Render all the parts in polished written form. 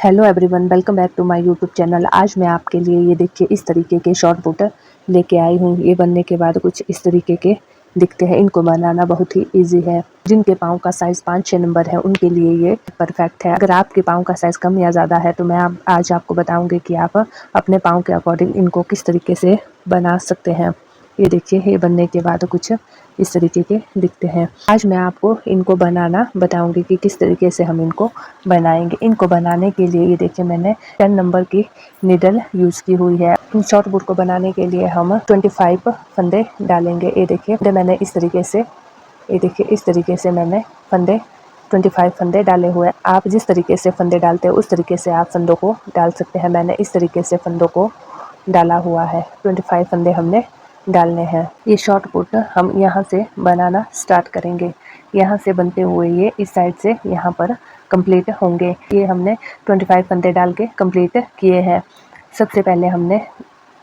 Hello everyone, welcome back to my YouTube channel. आज मैं आपके लिए ये देखिए इस तरीके के शॉर्ट बुट लेके आई हूँ। ये बनने के बाद कुछ इस तरीके के दिखते हैं। इनको बनाना बहुत ही इजी है। जिनके पाँव का साइज़ 5-6 नंबर है उनके लिए ये परफेक्ट है। अगर आपके पाँव का साइज़ कम या ज़्यादा है तो मैं आज आपको बताऊँगी कि आप अपने पाँव के अकॉर्डिंग इनको किस तरीके से बना सकते हैं। ये देखिए, ये बनने के बाद कुछ इस तरीके के दिखते हैं। आज मैं आपको इनको बनाना बताऊंगी कि किस तरीके से हम इनको बनाएंगे। इनको बनाने के लिए ये देखिए मैंने 10 नंबर की नीडल यूज़ की हुई है। इन शॉर्ट बुट को बनाने के लिए हम 25 फंदे डालेंगे। ये देखिए मैंने इस तरीके से मैंने फंदे 25 फंदे डाले हुए हैं। आप जिस तरीके से फंदे डालते हैं उस तरीके से आप फंदों को डाल सकते हैं। मैंने इस तरीके से फंदों को डाला हुआ है। 25 फंदे हमने डालने हैं। ये शॉर्ट पुट हम यहाँ से बनाना स्टार्ट करेंगे। यहाँ से बनते हुए ये इस साइड से यहाँ पर कंप्लीट होंगे। ये हमने 25 फंदे डाल के कंप्लीट किए हैं। सबसे पहले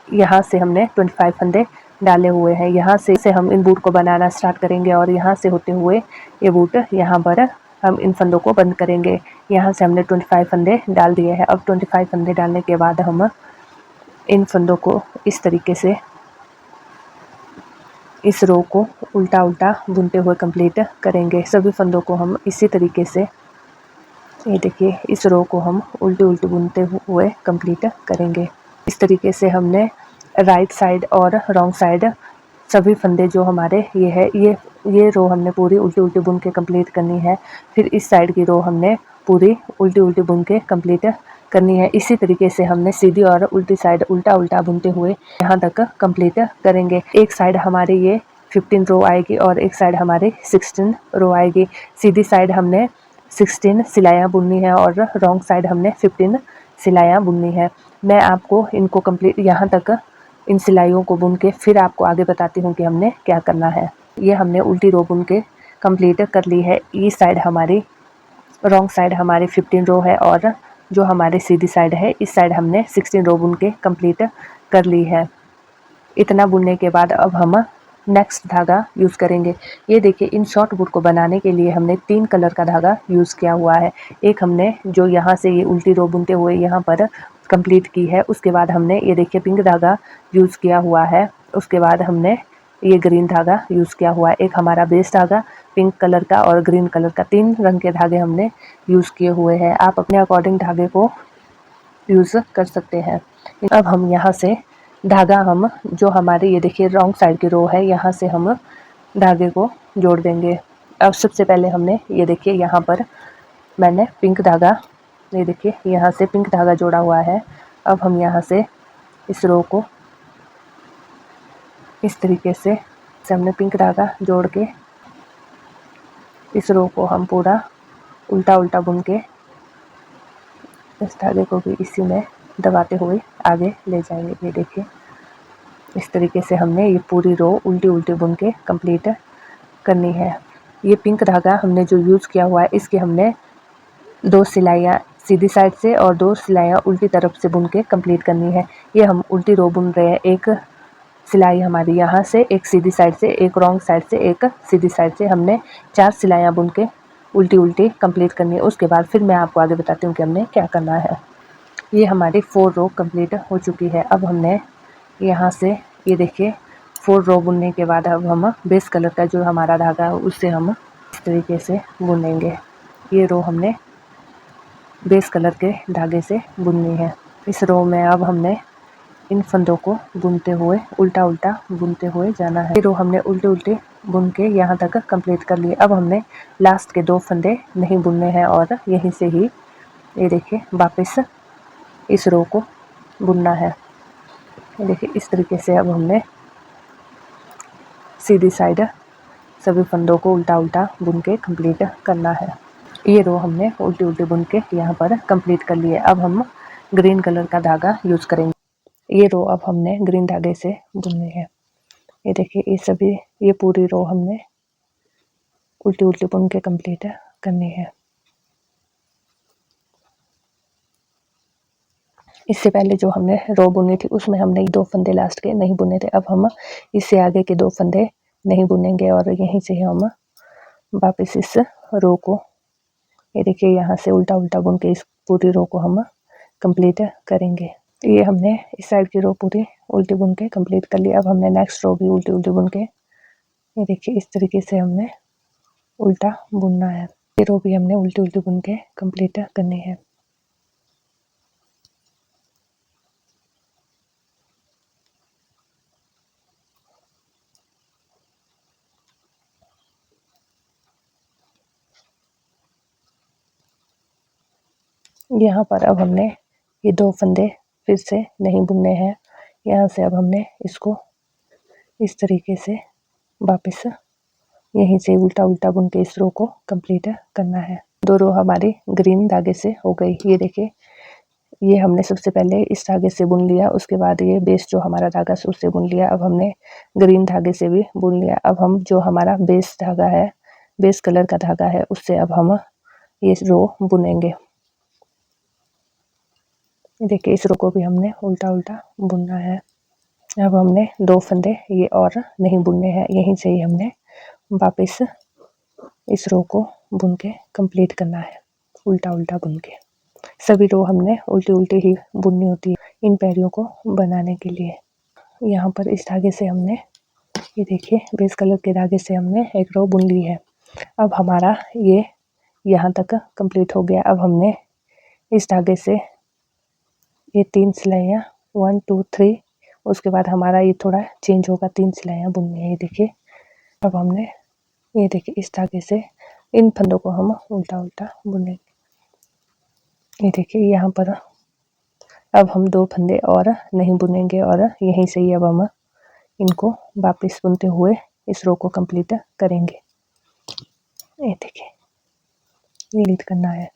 यहाँ से हमने 25 फंदे डाले हुए हैं। यहाँ से हम इन बूट को बनाना स्टार्ट करेंगे और यहाँ से होते हुए ये बूट यहाँ पर हम इन फंदों को बंद करेंगे। यहाँ से हमने 25 फंदे डाल दिए हैं। अब 25 फंदे डालने के बाद हम इन फंदों को इस तरीके से इस रो को उल्टा उल्टा बुनते हुए कंप्लीट करेंगे। सभी फंदों को हम इसी तरीके से, ये देखिए, इस रो को हम उल्टी उल्टी बुनते हुए कंप्लीट करेंगे। इस तरीके से हमने राइट साइड और रॉन्ग साइड सभी फंदे जो हमारे ये रो हमने पूरी उल्टी उल्टी बुन के कंप्लीट करनी है। फिर इस साइड की रो हमने पूरी उल्टी उल्टी बुन के कंप्लीट करनी है। इसी तरीके से हमने सीधी और उल्टी साइड उल्टा उल्टा बुनते हुए यहाँ तक कंप्लीट करेंगे। एक साइड हमारी ये 15 रो आएगी और एक साइड हमारी 16 रो आएगी। सीधी साइड हमने 16 सिलाइयाँ बुननी है और रॉन्ग साइड हमने 15 सिलाइयाँ बुननी है। मैं आपको इनको कंप्लीट यहाँ तक इन सिलाइयों को बुन के फिर आपको आगे बताती हूँ कि हमने क्या करना है। ये हमने उल्टी रो बुन के कंप्लीट कर ली है। इस साइड हमारी, रॉन्ग साइड हमारी 15 रो है और जो हमारी सीधी साइड है इस साइड हमने 16 रो बुन के कंप्लीट कर ली है। इतना बुनने के बाद अब हम नेक्स्ट धागा यूज़ करेंगे। ये देखिए, इन शॉर्ट बुट को बनाने के लिए हमने 3 कलर का धागा यूज़ किया हुआ है। एक हमने जो यहाँ से ये उल्टी रो बुनते हुए यहाँ पर कंप्लीट की है, उसके बाद हमने ये देखिए पिंक धागा यूज़ किया हुआ है। उसके बाद हमने ये ग्रीन धागा यूज़ किया हुआ है। एक हमारा बेस धागा पिंक कलर का और ग्रीन कलर का, 3 रंग के धागे हमने यूज़ किए हुए हैं। आप अपने अकॉर्डिंग धागे को यूज़ कर सकते हैं। अब हम यहाँ से धागा हम जो हमारे ये देखिए रॉन्ग साइड की रो है, यहाँ से हम धागे को जोड़ देंगे। अब सबसे पहले हमने ये देखिए यहाँ पर मैंने पिंक धागा, ये देखिए यहाँ से पिंक धागा जोड़ा हुआ है। अब हम यहाँ से इस रो को इस तरीके से हमने पिंक धागा जोड़ के इस रो को हम पूरा उल्टा उल्टा बुन के इस धागे को भी इसी में दबाते हुए आगे ले जाएंगे। ये देखिए इस तरीके से हमने ये पूरी रो उल्टी उल्टी बुन के कंप्लीट करनी है। ये पिंक धागा हमने जो यूज़ किया हुआ है इसके हमने 2 सिलाइयाँ सीधी साइड से और 2 सिलाइयाँ उल्टी तरफ से बुन के कंप्लीट करनी है। ये हम उल्टी रो बुन रहे हैं। एक सिलाई हमारी यहाँ से, एक सीधी साइड से, एक रॉन्ग साइड से, एक सीधी साइड से, हमने 4 सिलाइयाँ बुन के उल्टी उल्टी कंप्लीट करनी है। उसके बाद फिर मैं आपको आगे बताती हूँ कि हमने क्या करना है। ये हमारी 4 रो कंप्लीट हो चुकी है। अब हमने यहाँ से ये देखिए 4 रो बुनने के बाद अब हम बेस कलर का जो हमारा धागा है उससे हम इस तरीके से बुनेंगे। ये रो हमने बेस कलर के धागे से बुननी है। इस रो में अब हमने इन फंदों को बुनते हुए उल्टा उल्टा बुनते हुए जाना है। ये रो हमने उल्टे उल्टे बुन के यहाँ तक कंप्लीट कर लिए। अब हमने लास्ट के 2 फंदे नहीं बुनने हैं और यहीं से ही ये देखिए वापस इस रो को बुनना है। ये देखिए इस तरीके से अब हमने सीधी साइड सभी फंदों को उल्टा उल्टा बुन के कंप्लीट करना है। ये रो हमने उल्टी उल्टी बुन के यहाँ पर कंप्लीट कर लिए। अब हम ग्रीन कलर का धागा यूज़ करेंगे। ये रो अब हमने ग्रीन धागे से बुननी है। ये देखिए ये पूरी रो हमने उल्टी उल्टी बुन के कंप्लीट करनी है। इससे पहले जो हमने रो बुनी थी उसमें हमने 2 फंदे लास्ट के नहीं बुने थे। अब हम इससे आगे के 2 फंदे नहीं बुनेंगे और यहीं से हम वापस इस रो को, ये देखिए यहाँ से उल्टा उल्टा बुन के इस पूरी रो को हम कंप्लीट करेंगे। ये हमने इस साइड की रो पूरी उल्टी बुन के कंप्लीट कर लिया। अब हमने नेक्स्ट रो भी उल्टी उल्टी बुन के, ये देखिए इस तरीके से हमने उल्टा बुनना है। ये रो भी हमने उल्टी उल्टी बुन के कंप्लीट करनी है। यहाँ पर अब हमने ये 2 फंदे फिर से नहीं बुनने हैं। यहाँ से अब हमने इसको इस तरीके से वापस यहीं से उल्टा उल्टा बुन के इस रो को कंप्लीट करना है। 2 रो हमारी ग्रीन धागे से हो गई। ये देखिए, ये हमने सबसे पहले इस धागे से बुन लिया, उसके बाद ये बेस जो हमारा धागा से उससे बुन लिया। अब हमने ग्रीन धागे से भी बुन लिया। अब हम जो हमारा बेस धागा है, बेस कलर का धागा है, उससे अब हम ये रो बुनेंगे। देखिए इस रो को भी हमने उल्टा उल्टा बुनना है। अब हमने 2 फंदे ये और नहीं बुनने हैं, यहीं से ही हमने वापस इस रो को बुन के कंप्लीट करना है, उल्टा उल्टा बुन के। सभी रो हमने उल्टी उल्टी ही बुननी होती है इन पैरियों को बनाने के लिए। यहाँ पर इस धागे से हमने, ये देखिए बेस कलर के धागे से हमने एक रो बुन ली है। अब हमारा ये यहाँ तक कंप्लीट हो गया। अब हमने इस धागे से ये 3 सिलाइयाँ 1 2 3, उसके बाद हमारा ये थोड़ा चेंज होगा, 3 सिलाइयाँ बुननी है। ये देखिए अब हमने, ये देखिए इस धागे से इन फंदों को हम उल्टा उल्टा बुनेंगे। ये देखिए यहाँ पर अब हम 2 फंदे और नहीं बुनेंगे और यहीं से ही अब हम इनको वापस बुनते हुए इस रो को कंप्लीट करेंगे। ये देखिए ये लीड करना है।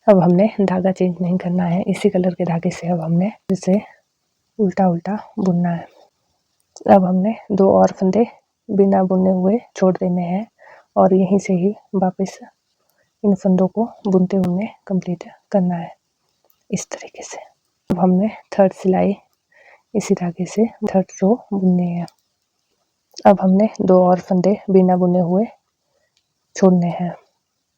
अब हमने धागा चेंज नहीं करना है, इसी कलर के धागे से अब हमने इसे उल्टा उल्टा बुनना है। अब हमने 2 और फंदे बिना बुने हुए छोड़ देने हैं और यहीं से ही वापस इन फंदों को बुनते हुए कंप्लीट करना है इस तरीके से। अब हमने 3rd सिलाई इसी धागे से 3rd रो बुननी है। अब हमने 2 और फंदे बिना बुने हुए छोड़ने हैं,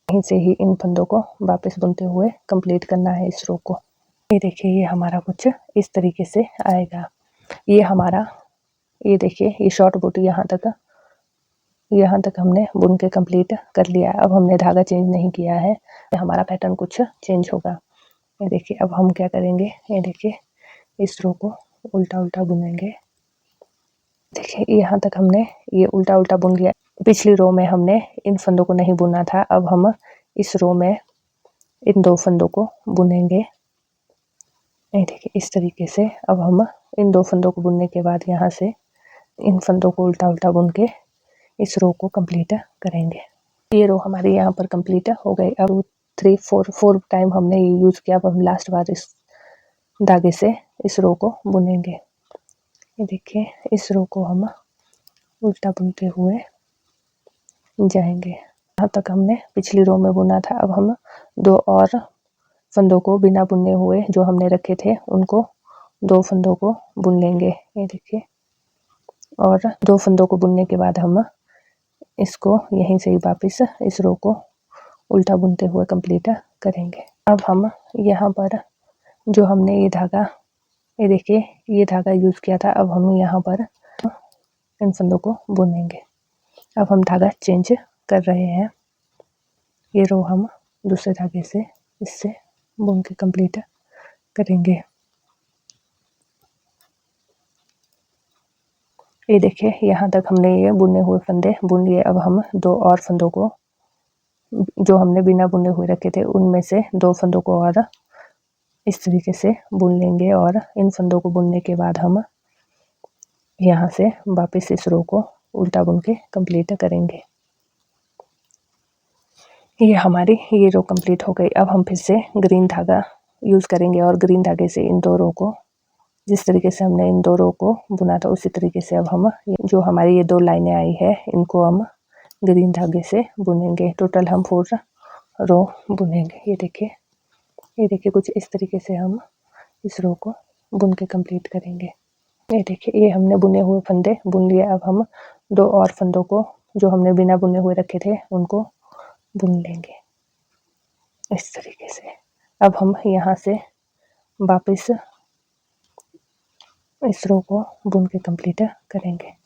यहीं से ही इन फंदों को वापस बुनते हुए कंप्लीट करना है इस रो को। ये देखिए ये हमारा कुछ इस तरीके से आएगा। ये हमारा, ये देखिए ये शॉर्ट बूटी यहाँ तक हमने बुन के कंप्लीट कर लिया। अब हमने धागा चेंज नहीं किया है, हमारा पैटर्न कुछ चेंज होगा। ये देखिए अब हम क्या करेंगे, ये देखिए इस रो को उल्टा उल्टा बुनेंगे। देखिए यहाँ तक हमने ये उल्टा उल्टा बुन लिया। पिछली रो में हमने इन फंदों को नहीं बुना था, अब हम इस रो में इन 2 फंदों को बुनेंगे। ये देखिए इस तरीके से अब हम इन 2 फंदों को बुनने के बाद यहाँ से इन फंदों को उल्टा उल्टा बुन के इस रो को कंप्लीट करेंगे। ये रो हमारी यहाँ पर कंप्लीट हो गई। अब 3 4 टाइम हमने ये यूज़ किया। अब हम लास्ट बार इस धागे से इस रो को बुनेंगे। ये देखिए इस रो को हम उल्टा बुनते हुए जाएंगे। यहाँ तक हमने पिछली रो में बुना था। अब हम 2 और फंदों को बिना बुने हुए जो हमने रखे थे उनको 2 फंदों को बुन लेंगे। ये देखिए, और 2 फंदों को बुनने के बाद हम इसको यहीं से ही वापस इस रो को उल्टा बुनते हुए कंप्लीट करेंगे। अब हम यहाँ पर जो हमने ये धागा, ये देखिए ये धागा यूज़ किया था, अब हम यहाँ पर इन फंदों को बुनेंगे। अब हम धागा चेंज कर रहे हैं। ये रो हम दूसरे धागे से इससे बुन के कंप्लीट करेंगे। ये देखिए यहाँ तक हमने ये बुने हुए फंदे बुन लिए। अब हम 2 और फंदों को जो हमने बिना बुने हुए रखे थे उनमें से 2 फंदों को और इस तरीके से बुन लेंगे और इन फंदों को बुनने के बाद हम यहाँ से वापस इस रो को उल्टा बुन के कंप्लीट करेंगे। ये हमारी ये रो कंप्लीट हो गई। अब हम फिर से ग्रीन धागा यूज़ करेंगे और ग्रीन धागे से इन 2 रो को, जिस तरीके से हमने इन 2 रो को बुना था उसी तरीके से अब हम जो हमारी ये 2 लाइनें आई है इनको हम ग्रीन धागे से बुनेंगे। टोटल हम 4 रो बुनेंगे। ये देखिए कुछ इस तरीके से हम इस रो को बुन के कंप्लीट करेंगे। ये देखिए ये हमने बुने हुए फंदे बुन लिए। अब हम 2 और फंदों को जो हमने बिना बुने हुए रखे थे उनको बुन लेंगे। इस तरीके से। अब हम यहाँ से वापस इस रो को बुन के कंप्लीट करेंगे।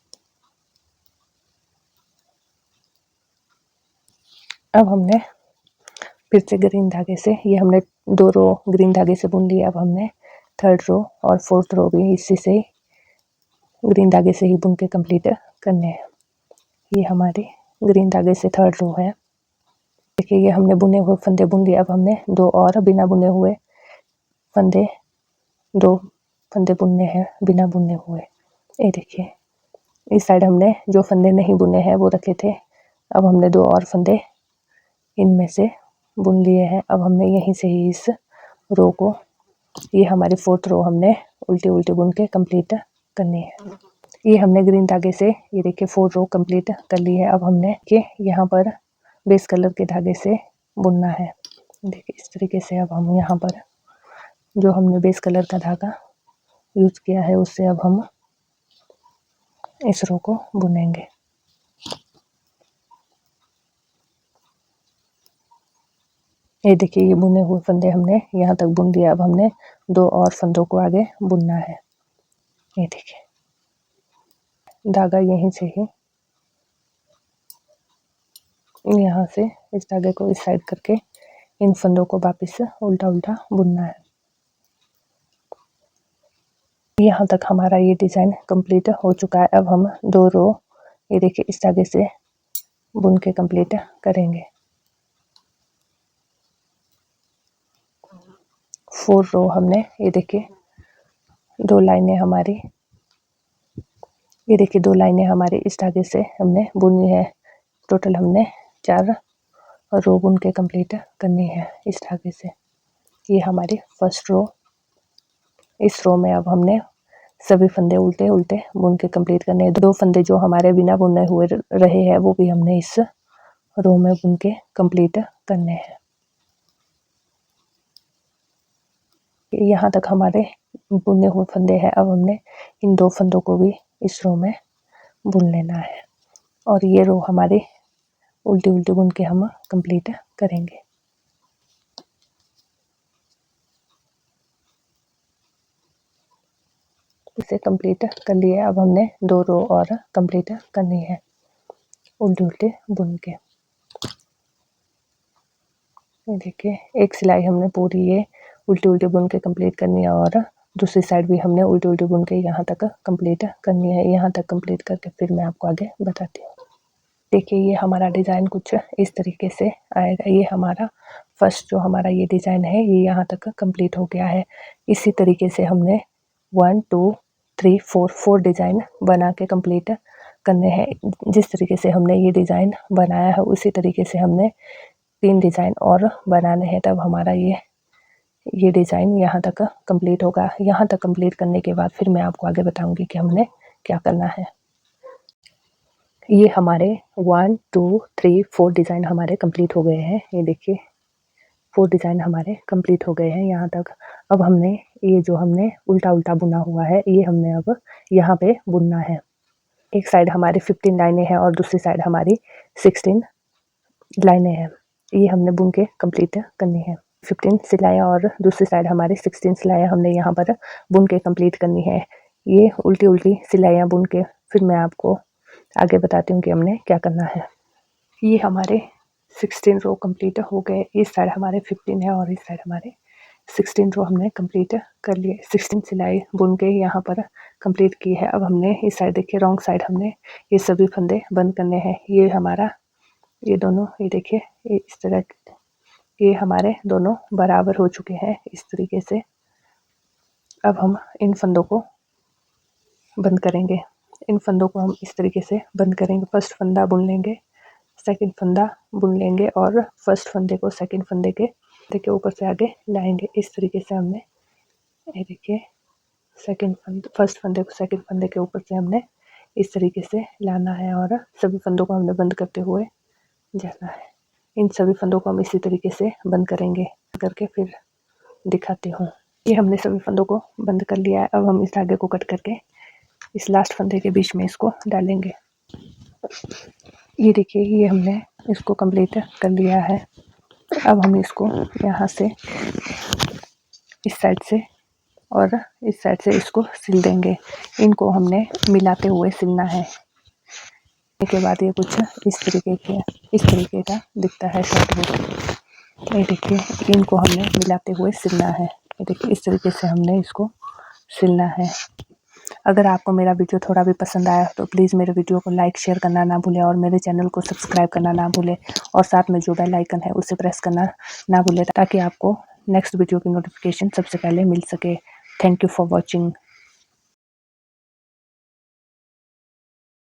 अब हमने फिर से ग्रीन धागे से, ये हमने 2 रो ग्रीन धागे से बुन लिया। अब हमने 3rd रो और 4th रो भी इसी से ग्रीन धागे से ही बुन के कंप्लीट करने हैं। ये हमारी ग्रीन धागे से 3rd रो है। देखिए ये हमने बुने हुए फंदे बुन लिए। अब हमने 2 और बिना बुने हुए फंदे 2 फंदे बुनने हैं बिना बुने हुए। ये देखिए इस साइड हमने जो फंदे नहीं बुने हैं वो रखे थे। अब हमने 2 और फंदे इनमें से बुन लिए हैं। अब हमने यहीं से ही इस रो को, ये हमारी 4th रो हमने उल्टी उल्टी बुन के कंप्लीट करनी है। ये हमने ग्रीन धागे से ये देखिए 4 रो कंप्लीट कर ली है। अब हमने के यहाँ पर बेस कलर के धागे से बुनना है। देखिए इस तरीके से। अब हम यहाँ पर जो हमने बेस कलर का धागा यूज किया है उससे अब हम इस रो को बुनेंगे। ये देखिए ये बुने हुए फंदे हमने यहाँ तक बुन दिया। अब हमने 2 और फंदों को आगे बुनना है। ये देखिए धागा यहीं से ही यहाँ से इस धागे को इस साइड करके इन फंदों को वापस उल्टा उल्टा बुनना है। यहाँ तक हमारा ये डिज़ाइन कंप्लीट हो चुका है। अब हम 2 रो ये देखिए इस धागे से बुन के कंप्लीट करेंगे। 4 रो हमने ये देखिए 2 लाइनें हमारी, ये देखिए 2 लाइनें हमारी इस धागे से हमने बुनी है। टोटल हमने 4 रो बुन के कंप्लीट करनी है इस धागे से। ये हमारी फर्स्ट रो। इस रो में अब हमने सभी फंदे उल्टे उल्टे बुन के कंप्लीट करने हैं। 2 फंदे जो हमारे बिना बुने हुए रहे हैं वो भी हमने इस रो में बुन के कंप्लीट करने हैं। यहाँ तक हमारे बुने हुए फंदे हैं। अब हमने इन 2 फंदों को भी इस रो में बुन लेना है और ये रो हमारी उल्टी उल्टी बुन के हम कंप्लीट करेंगे। इसे कंप्लीट कर लिया। अब हमने 2 रो और कंप्लीट करनी है उल्टी उल्टी बुन के। ये देखिए एक सिलाई हमने पूरी ये उल्टी उल्टी बुन के कंप्लीट करनी है और दूसरी साइड भी हमने उल्टी उल्टी बुन के यहाँ तक कंप्लीट करनी है। यहाँ तक कंप्लीट करके फिर मैं आपको आगे बताती हूँ। देखिए ये हमारा डिज़ाइन कुछ इस तरीके से आएगा। ये हमारा फर्स्ट जो हमारा ये डिज़ाइन है ये यहाँ तक कंप्लीट हो गया है। इसी तरीके से हमने 1 2 3 4 डिज़ाइन बना के कंप्लीट करने हैं। जिस तरीके से हमने ये डिज़ाइन बनाया है उसी तरीके से हमने 3 डिज़ाइन और बनाने हैं। तब हमारा ये डिज़ाइन यहाँ तक कंप्लीट होगा। यहाँ तक कंप्लीट करने के बाद फिर मैं आपको आगे बताऊँगी कि हमने क्या करना है। ये हमारे 1 2 3 4 डिज़ाइन हमारे कंप्लीट हो गए हैं। ये देखिए 4 डिज़ाइन हमारे कंप्लीट हो गए हैं यहाँ तक। अब हमने ये जो हमने उल्टा उल्टा बुना हुआ है ये हमने अब यहाँ पे बुनना है। एक साइड हमारी 15 लाइनें हैं और दूसरी साइड हमारी 16 लाइनें हैं। ये हमने बुन के कंप्लीट करनी है। 15 सिलाइयाँ और दूसरी साइड हमारी 16 सिलाइयाँ हमने यहाँ पर बुन के कंप्लीट करनी है। ये उल्टी उल्टी सिलाइयाँ बुन के फिर मैं आपको आगे बताती हूँ कि हमने क्या करना है। ये हमारे 16 रो कंप्लीट हो गए। इस साइड हमारे 15 है और इस साइड हमारे 16 रो हमने कंप्लीट कर लिए। 16 सिलाई बुन के यहाँ पर कंप्लीट की है। अब हमने इस साइड देखिए रॉन्ग साइड हमने ये सभी फंदे बंद करने हैं। ये हमारा ये दोनों ये देखिए इस तरह ये हमारे दोनों बराबर हो चुके हैं इस तरीके से। अब हम इन फंदों को बंद करेंगे। इन फंदों को हम इस तरीके से बंद करेंगे। फर्स्ट फंदा बुन लेंगे, सेकंड फंदा बुन लेंगे और फर्स्ट फंदे को सेकंड फंदे के ऊपर से आगे लाएंगे। इस तरीके से हमने ये देखिए फर्स्ट फंदे को सेकंड फंदे के ऊपर से हमने इस तरीके से लाना है और सभी फंदों को हमने बंद करते हुए जाना है। इन सभी फंदों को हम इसी तरीके से बंद करेंगे करके फिर दिखाती हूँ। ये हमने सभी फंदों को बंद कर लिया है। अब हम इस धागे को कट करके इस लास्ट फंदे के बीच में इसको डालेंगे। ये देखिए ये हमने इसको कंप्लीट कर लिया है। अब हम इसको यहाँ से इस साइड से और इस साइड से इसको सिल देंगे। इनको हमने मिलाते हुए सिलना है। के बाद ये कुछ इस तरीके का दिखता है शॉर्ट बुक। ये देखिए, इनको हमने मिलाते हुए सिलना है। ये देखिए, इस तरीके से हमने इसको सिलना है। अगर आपको मेरा वीडियो थोड़ा भी पसंद आया तो प्लीज़ मेरे वीडियो को लाइक शेयर करना ना भूलें और मेरे चैनल को सब्सक्राइब करना ना भूलें और साथ में जो बेल आइकन है उसे प्रेस करना ना भूलें, ताकि आपको नेक्स्ट वीडियो की नोटिफिकेशन सबसे पहले मिल सके। Thank you for watching.